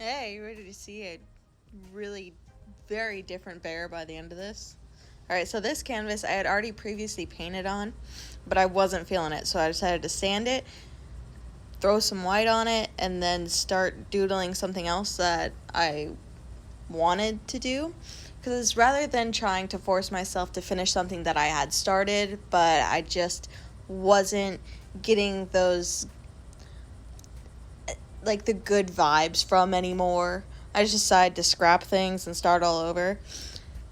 Hey, you ready to see a really very different bear by the end of this? Alright, so this canvas I had already previously painted on, but I wasn't feeling it, so I decided to sand it, throw some white on it, and then start doodling something else that I wanted to do. Because rather than trying to force myself to finish something that I had started, but I just wasn't getting those like the good vibes from anymore. I just decided to scrap things and start all over.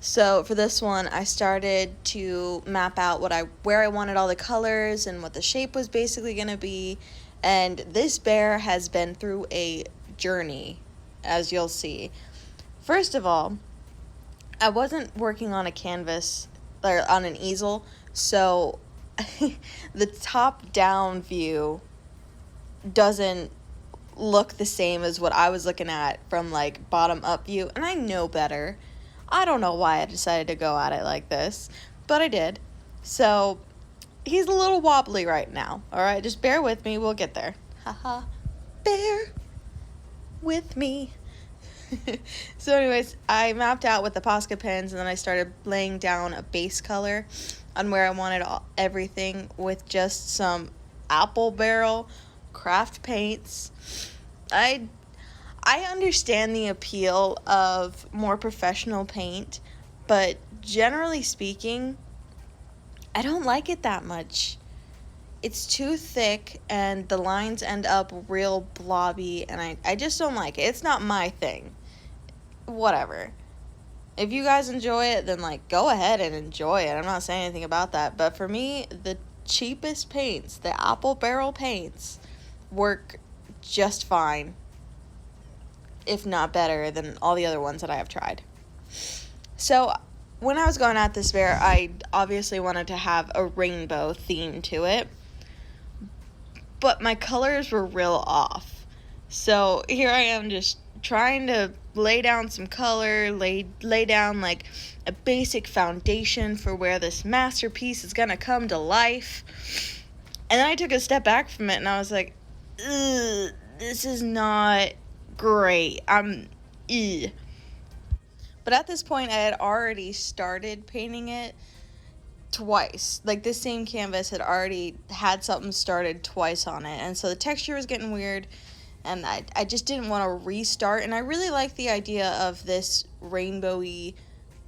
So for this one, I started to map out where I wanted all the colors and what the shape was basically going to be. And this bear has been through a journey, as you'll see. First of all, I wasn't working on a canvas or on an easel, so the top down view doesn't look the same as what I was looking at from like bottom up view, and I know better. I don't know why I decided to go at it like this, but I did. So he's a little wobbly right now. All right, just bear with me. We'll get there. Haha. Bear with me. So anyways, I mapped out with the Posca pens, and then I started laying down a base color on where I wanted everything with just some apple barrel craft paints. I understand the appeal of more professional paint, but generally speaking, I don't like it that much. It's too thick and the lines end up real blobby, and I just don't like it. It's not my thing. Whatever. If you guys enjoy it, then like go ahead and enjoy it. I'm not saying anything about that, but for me, the cheapest paints, the apple barrel paints, work just fine, if not better than all the other ones that I have tried. So when I was going at this bear, I obviously wanted to have a rainbow theme to it, but my colors were real off. So here I am just trying to lay down some color, lay down like a basic foundation for where this masterpiece is gonna come to life. And then I took a step back from it and I was like, ugh, this is not great. But at this point, I had already started painting it twice. Like, this same canvas had already had something started twice on it. And so the texture was getting weird, and I just didn't want to restart. And I really like the idea of this rainbowy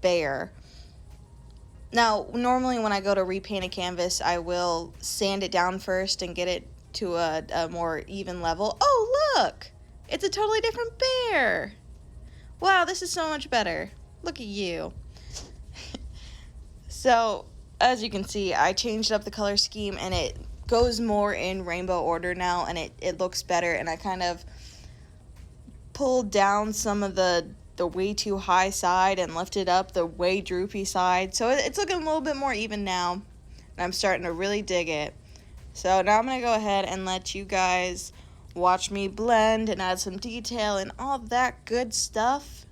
bear. Now, normally when I go to repaint a canvas, I will sand it down first and get it to a more even level. Oh, look! It's a totally different bear! Wow, this is so much better. Look at you. So, as you can see, I changed up the color scheme, and it goes more in rainbow order now, and it looks better, and I kind of pulled down some of the way too high side and lifted up the way droopy side. So it's looking a little bit more even now, and I'm starting to really dig it. So now I'm going to go ahead and let you guys watch me blend and add some detail and all that good stuff.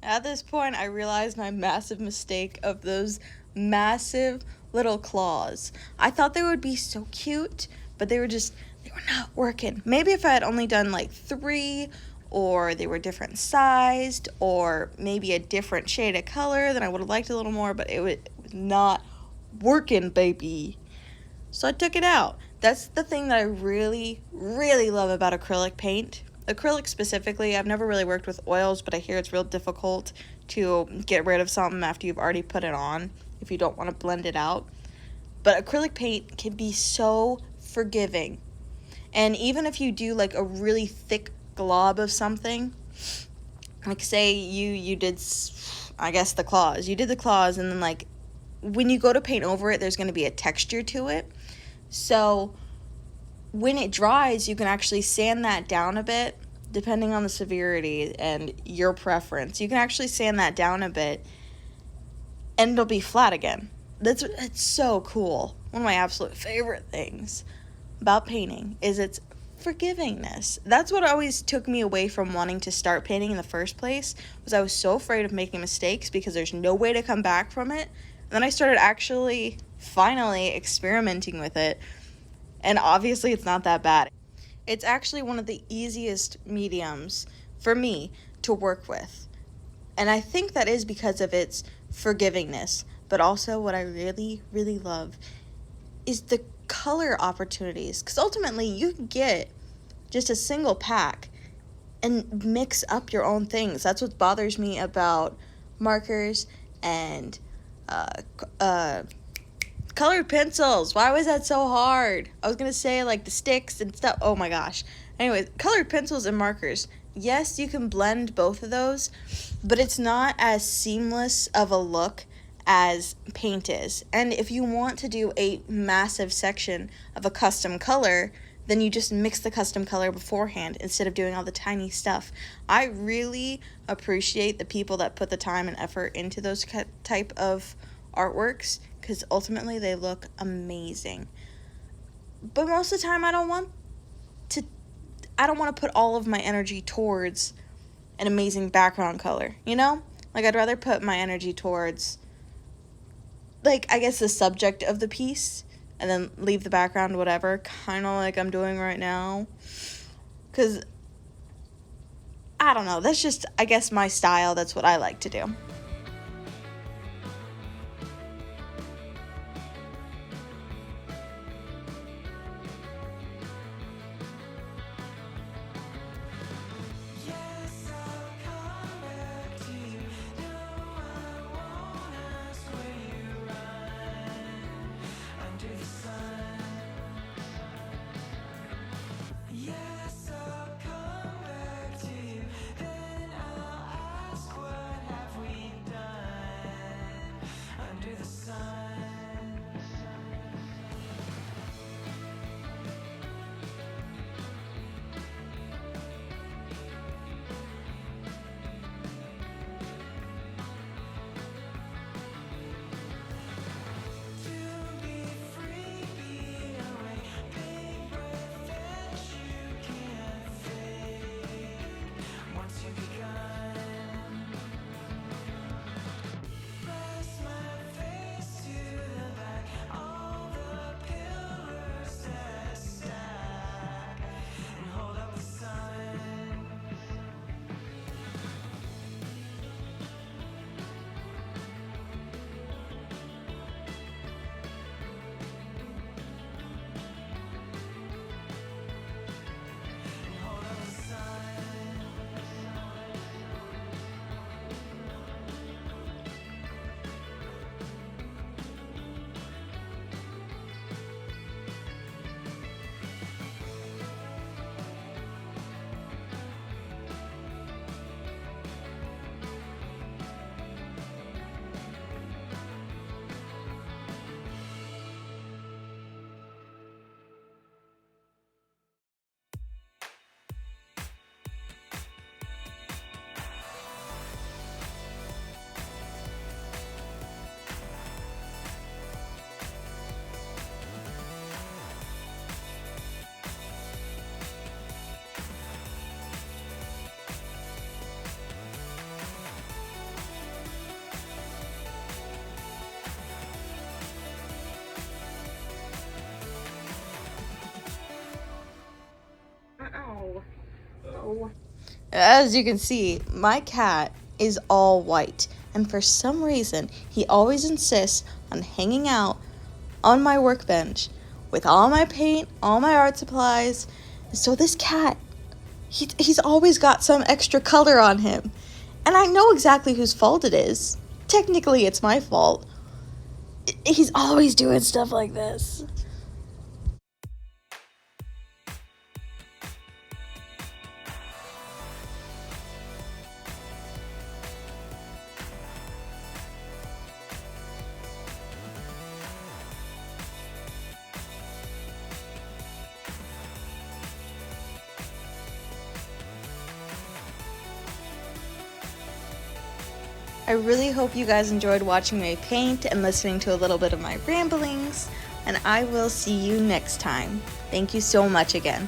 At this point, I realized my massive mistake of those massive little claws. I thought they would be so cute, but they they were not working. Maybe if I had only done like 3, or they were different sized, or maybe a different shade of color, then I would have liked it a little more, but it was not working, baby. So I took it out. That's the thing that I really, really love about acrylic paint. Acrylic specifically, I've never really worked with oils, but I hear it's real difficult to get rid of something after you've already put it on if you don't want to blend it out. But acrylic paint can be so forgiving. And even if you do like a really thick glob of something, like say you did, I guess, the claws. You did the claws, and then like when you go to paint over it, there's going to be a texture to it. So when it dries, you can actually sand that down a bit, depending on the severity and your preference. You can actually sand that down a bit, and it'll be flat again. It's so cool. One of my absolute favorite things about painting is its forgivingness. That's what always took me away from wanting to start painting in the first place, was I was so afraid of making mistakes because there's no way to come back from it. And then I started actually finally experimenting with it, and obviously it's not that bad. It's actually one of the easiest mediums for me to work with. And I think that is because of its forgivingness. But also what I really, really love is the color opportunities. Because ultimately you can get just a single pack and mix up your own things. That's what bothers me about markers and colored pencils. Why was that so hard? I was going to say like the sticks and stuff. Oh my gosh. Anyways, colored pencils and markers. Yes, you can blend both of those, but it's not as seamless of a look as paint is. And if you want to do a massive section of a custom color, then you just mix the custom color beforehand instead of doing all the tiny stuff. I really appreciate the people that put the time and effort into those type of artworks, because ultimately they look amazing. But most of the time I don't want to put all of my energy towards an amazing background color, you know? Like, I'd rather put my energy towards, like, I guess the subject of the piece, and then leave the background whatever, kind of like I'm doing right now. Because, I don't know, that's just, I guess, my style. That's what I like to do. As you can see, my cat is all white, and for some reason, he always insists on hanging out on my workbench with all my paint, all my art supplies. So this cat, he's always got some extra color on him. And I know exactly whose fault it is. Technically, it's my fault. He's always doing stuff like this. I really hope you guys enjoyed watching me paint and listening to a little bit of my ramblings, and I will see you next time. Thank you so much again.